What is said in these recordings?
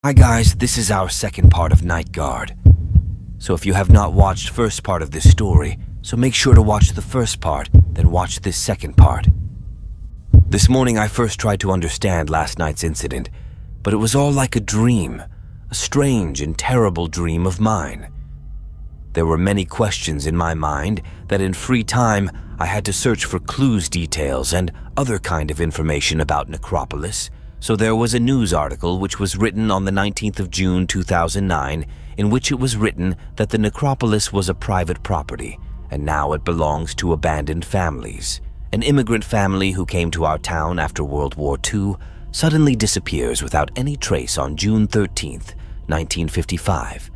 Hi guys, this is our second part of Night Guard. So if you have not watched first part of this story, so make sure to watch the first part, then watch this second part. This morning I first tried to understand last night's incident, but it was all like a dream, a strange and terrible dream of mine. There were many questions in my mind that in free time I had to search for clues, details, and other kind of information about Necropolis. So there was a news article which was written on the 19th of June 2009 in which it was written that the necropolis was a private property and now it belongs to abandoned families. An immigrant family who came to our town after World War II suddenly disappears without any trace on June 13th, 1955.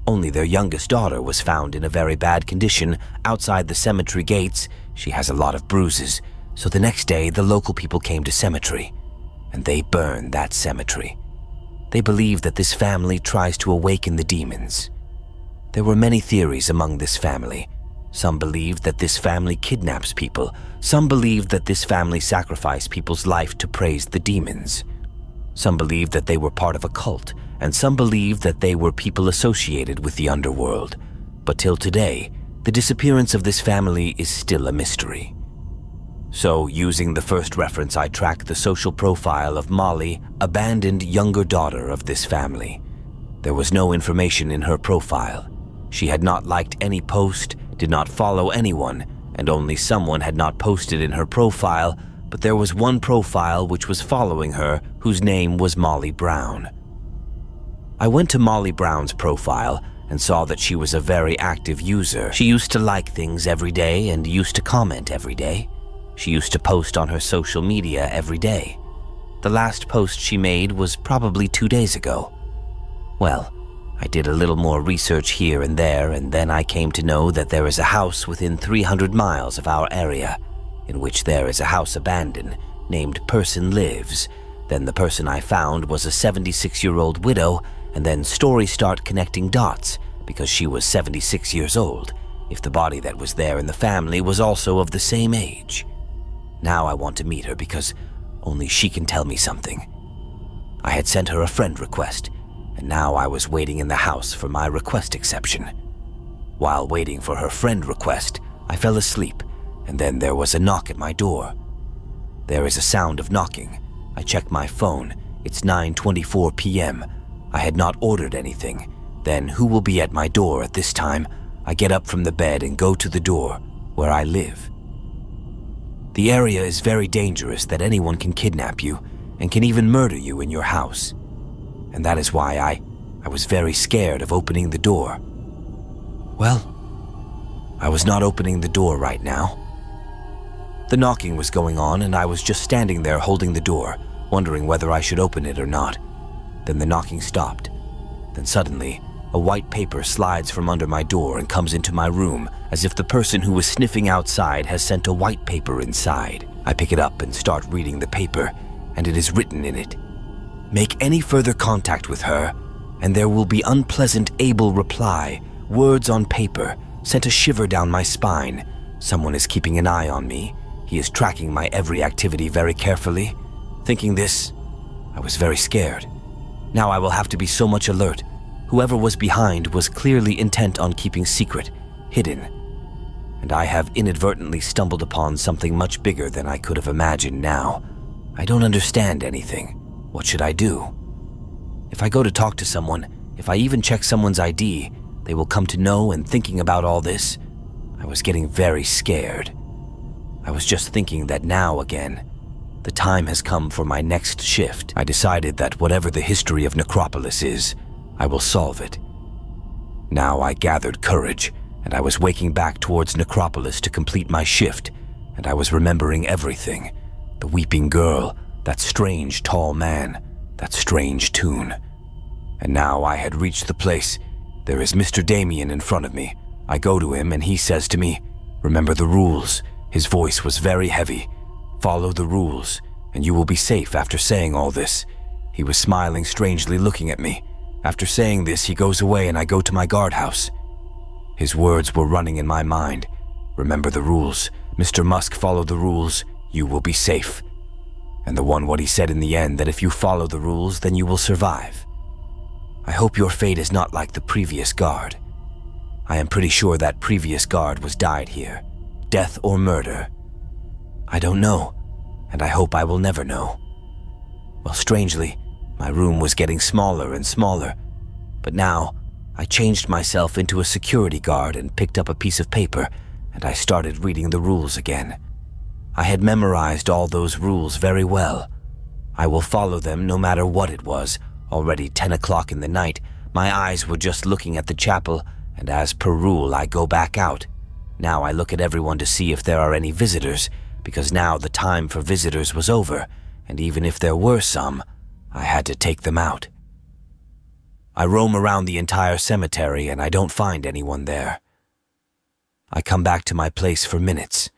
Only their youngest daughter was found in a very bad condition outside the cemetery gates. She has a lot of bruises, so the next day the local people came to cemetery. And they burned that cemetery. They believe that this family tries to awaken the demons. There were many theories among this family. Some believed that this family kidnaps people. Some believed that this family sacrificed people's life to praise the demons. Some believed that they were part of a cult, and some believed that they were people associated with the underworld. But till today, the disappearance of this family is still a mystery. So, using the first reference, I tracked the social profile of Molly, abandoned younger daughter of this family. There was no information in her profile. She had not liked any post, did not follow anyone, and only someone had not posted in her profile, but there was one profile which was following her, whose name was Molly Brown. I went to Molly Brown's profile and saw that she was a very active user. She used to like things every day and used to comment every day. She used to post on her social media every day. The last post she made was probably 2 days ago. Well, I did a little more research here and there, and then I came to know that there is a house within 300 miles of our area, in which there is a house abandoned, named Person Lives. Then the person I found was a 76-year-old widow, and then stories start connecting dots, because she was 76 years old, if the body that was there in the family was also of the same age. Now I want to meet her because only she can tell me something. I had sent her a friend request, and now I was waiting in the house for my request exception. While waiting for her friend request, I fell asleep, and then there was a knock at my door. There is a sound of knocking. I check my phone. It's 9:24 p.m. I had not ordered anything. Then who will be at my door at this time? I get up from the bed and go to the door where I live. The area is very dangerous, that anyone can kidnap you and can even murder you in your house. And that is why I was very scared of opening the door. Well, I was not opening the door right now. The knocking was going on and I was just standing there holding the door, wondering whether I should open it or not. Then the knocking stopped. Then suddenly, a white paper slides from under my door and comes into my room, as if the person who was sniffing outside has sent a white paper inside. I pick it up and start reading the paper, and it is written in it, "Make any further contact with her, and there will be unpleasant able reply. Words on paper, sent a shiver down my spine. Someone is keeping an eye on me. He is tracking my every activity very carefully." Thinking this, I was very scared. Now I will have to be so much alert. Whoever was behind was clearly intent on keeping secret, hidden. And I have inadvertently stumbled upon something much bigger than I could have imagined now. I don't understand anything. What should I do? If I go to talk to someone, if I even check someone's ID, they will come to know, and thinking about all this, I was getting very scared. I was just thinking that now again, the time has come for my next shift. I decided that whatever the history of Necropolis is, I will solve it. Now I gathered courage, and I was waking back towards Necropolis to complete my shift, and I was remembering everything. The weeping girl, that strange tall man, that strange tune. And now I had reached the place. There is Mr. Damien in front of me. I go to him and he says to me, "Remember the rules." His voice was very heavy. "Follow the rules, and you will be safe." After saying all this, he was smiling strangely, looking at me. After saying this, he goes away and I go to my guardhouse. His words were running in my mind. "Remember the rules. Mr. Musk, follow the rules. You will be safe." And what he said in the end, that if you follow the rules, then you will survive. I hope your fate is not like the previous guard. I am pretty sure that previous guard was died here. Death or murder. I don't know, and I hope I will never know. Well, strangely, my room was getting smaller and smaller, but now I changed myself into a security guard and picked up a piece of paper, and I started reading the rules again. I had memorized all those rules very well. I will follow them no matter what it was. Already 10 o'clock in the night, my eyes were just looking at the chapel, and as per rule, I go back out. Now I look at everyone to see if there are any visitors, because now the time for visitors was over, and even if there were some, I had to take them out. I roam around the entire cemetery and I don't find anyone there. I come back to my place for minutes.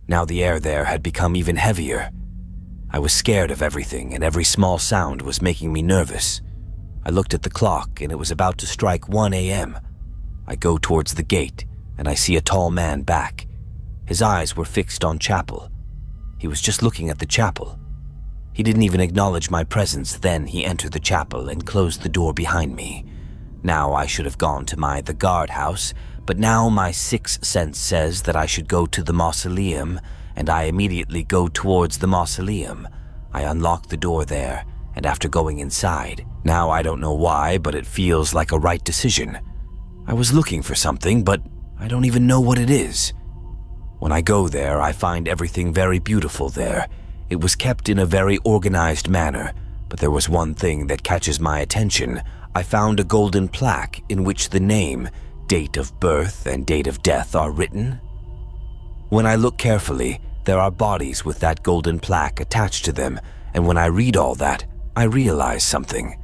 Now the air there had become even heavier. I was scared of everything, and every small sound was making me nervous. I looked at the clock, and it was about to strike 1 a.m. I go towards the gate, and I see a tall man back. His eyes were fixed on chapel. He was just looking at the chapel. He didn't even acknowledge my presence. Then he entered the chapel and closed the door behind me. Now I should have gone to the guardhouse, but now my sixth sense says that I should go to the mausoleum, and I immediately go towards the mausoleum. I unlock the door there, and after going inside, now I don't know why, but it feels like a right decision. I was looking for something, but I don't even know what it is. When I go there, I find everything very beautiful there. It was kept in a very organized manner, but there was one thing that catches my attention. I found a golden plaque in which the name, date of birth, and date of death are written. When I look carefully, there are bodies with that golden plaque attached to them, and when I read all that, I realize something.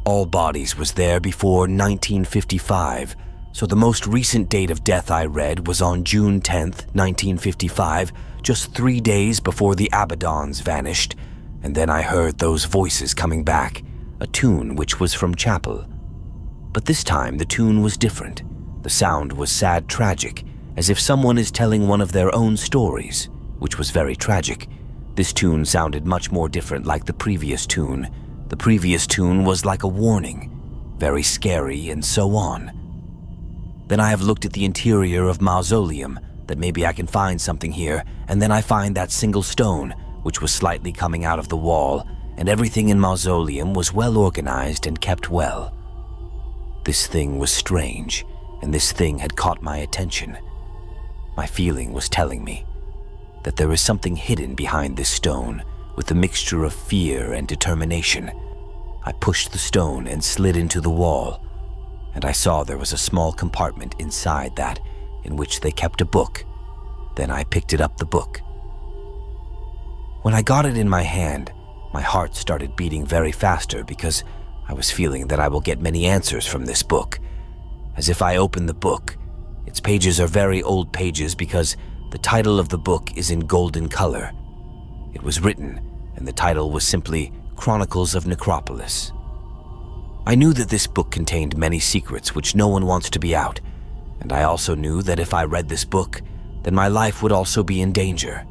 All bodies was there before 1955, so the most recent date of death I read was on June 10th, 1955, just 3 days before the Abaddons vanished, and then I heard those voices coming back, a tune which was from chapel. But this time the tune was different. The sound was sad tragic, as if someone is telling one of their own stories, which was very tragic. This tune sounded much more different like the previous tune. The previous tune was like a warning, very scary, and so on. Then I have looked at the interior of mausoleum, that maybe I can find something here, and then I find that single stone, which was slightly coming out of the wall, and everything in mausoleum was well organized and kept well. This thing was strange, and this thing had caught my attention. My feeling was telling me that there is something hidden behind this stone with a mixture of fear and determination. I pushed the stone and slid into the wall, and I saw there was a small compartment inside that in which they kept a book. Then I picked up the book. When I got it in my hand, my heart started beating very faster because I was feeling that I will get many answers from this book. As if I opened the book, its pages are very old pages because the title of the book is in golden color. It was written, and the title was simply Chronicles of Necropolis. I knew that this book contained many secrets which no one wants to be out, and I also knew that if I read this book, then my life would also be in danger.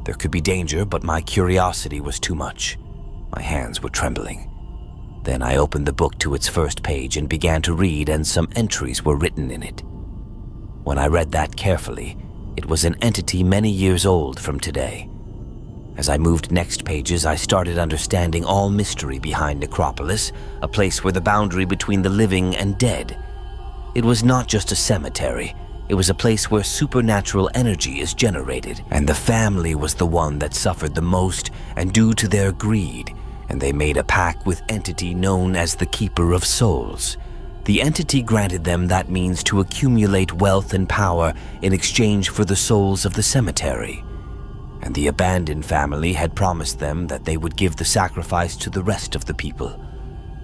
There could be danger, but my curiosity was too much. My hands were trembling. Then I opened the book to its first page and began to read, and some entries were written in it. When I read that carefully, it was an entity many years old from today. As I moved next pages, I started understanding all mystery behind Necropolis, a place where the boundary between the living and dead. It was not just a cemetery. It was a place where supernatural energy is generated, and the family was the one that suffered the most, and due to their greed, and they made a pact with entity known as the Keeper of Souls. The entity granted them that means to accumulate wealth and power in exchange for the souls of the cemetery. And the abandoned family had promised them that they would give the sacrifice to the rest of the people.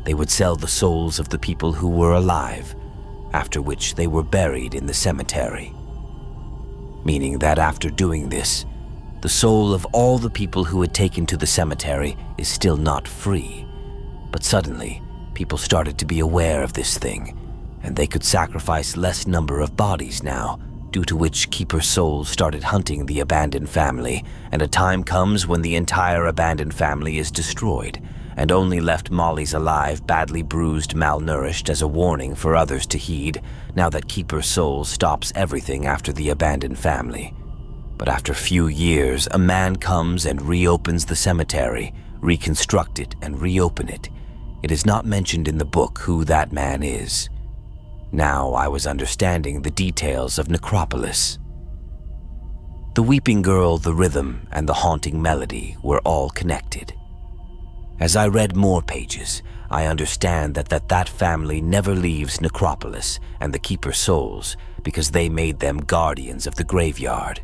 They would sell the souls of the people who were alive, after which they were buried in the cemetery. Meaning that after doing this, the soul of all the people who had taken to the cemetery is still not free. But suddenly, people started to be aware of this thing, and they could sacrifice less number of bodies now, due to which Keeper Souls started hunting the abandoned family, and a time comes when the entire abandoned family is destroyed, and only left Molly's alive, badly bruised, malnourished as a warning for others to heed, now that Keeper Soul stops everything after the abandoned family. But after few years, a man comes and reopens the cemetery, reconstruct it and reopen it. It is not mentioned in the book who that man is. Now I was understanding the details of Necropolis. The weeping girl, the rhythm, and the haunting melody were all connected. As I read more pages, I understand that family never leaves Necropolis and the Keeper Souls because they made them guardians of the graveyard.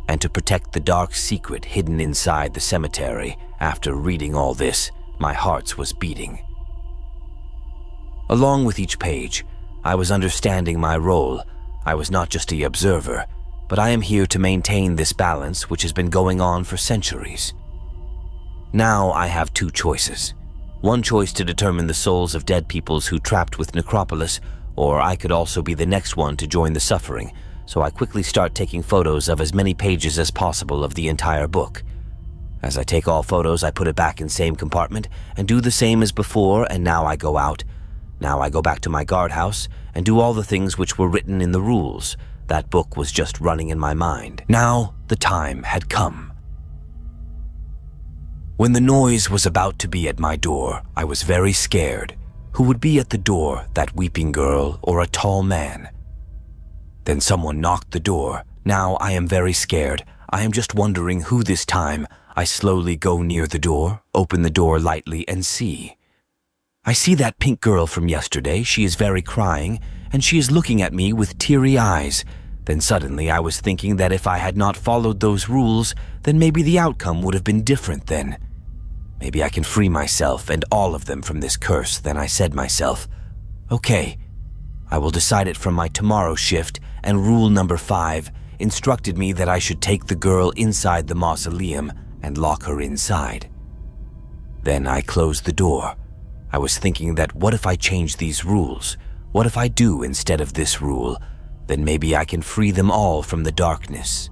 And to protect the dark secret hidden inside the cemetery, after reading all this, my heart was beating. Along with each page, I was understanding my role. I was not just an observer, but I am here to maintain this balance which has been going on for centuries. Now I have two choices. One choice to determine the souls of dead peoples who trapped with Necropolis, or I could also be the next one to join the suffering, so I quickly start taking photos of as many pages as possible of the entire book. As I take all photos, I put it back in same compartment and do the same as before, and now I go out. Now I go back to my guardhouse and do all the things which were written in the rules. That book was just running in my mind. Now the time had come. When the noise was about to be at my door, I was very scared. Who would be at the door, that weeping girl or a tall man? Then someone knocked the door. Now I am very scared. I am just wondering who this time. I slowly go near the door, open the door lightly, and see. I see that pink girl from yesterday. She is very crying, and she is looking at me with teary eyes. Then suddenly I was thinking that if I had not followed those rules, then maybe the outcome would have been different then. Maybe I can free myself and all of them from this curse. Then I said myself, okay, I will decide it from my tomorrow shift, and rule number 5 instructed me that I should take the girl inside the mausoleum and lock her inside. Then I closed the door. I was thinking that what if I change these rules? What if I do instead of this rule? Then maybe I can free them all from the darkness.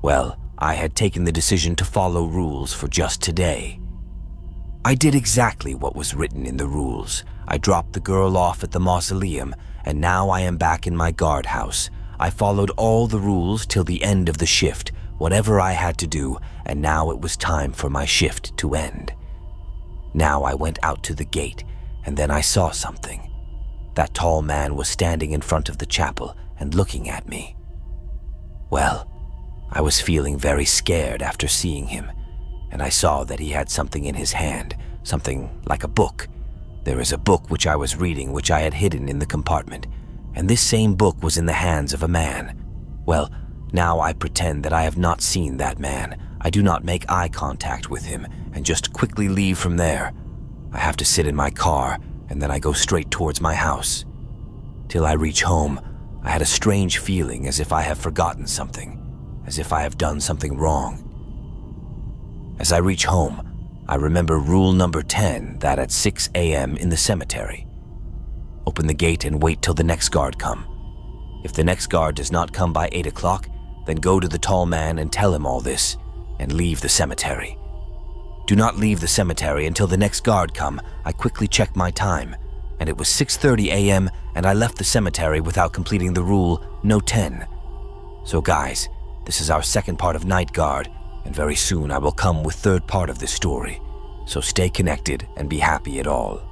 Well, I had taken the decision to follow rules for just today. I did exactly what was written in the rules. I dropped the girl off at the mausoleum, and now I am back in my guardhouse. I followed all the rules till the end of the shift, whatever I had to do, and now it was time for my shift to end. Now I went out to the gate, and then I saw something. That tall man was standing in front of the chapel and looking at me. Well, I was feeling very scared after seeing him, and I saw that he had something in his hand, something like a book. There is a book which I was reading which I had hidden in the compartment, and this same book was in the hands of a man. Well, now I pretend that I have not seen that man. I do not make eye contact with him and just quickly leave from there. I have to sit in my car, and then I go straight towards my house. Till I reach home, I had a strange feeling as if I have forgotten something, as if I have done something wrong. As I reach home, I remember rule number 10, that at 6 a.m. in the cemetery. Open the gate and wait till the next guard come. If the next guard does not come by 8 o'clock, then go to the tall man and tell him all this, and leave the cemetery. Do not leave the cemetery until the next guard come. I quickly checked my time, and it was 6:30 a.m. and I left the cemetery without completing the rule, no 10. So guys, this is our second part of Night Guard, and very soon I will come with third part of this story. So stay connected and be happy at all.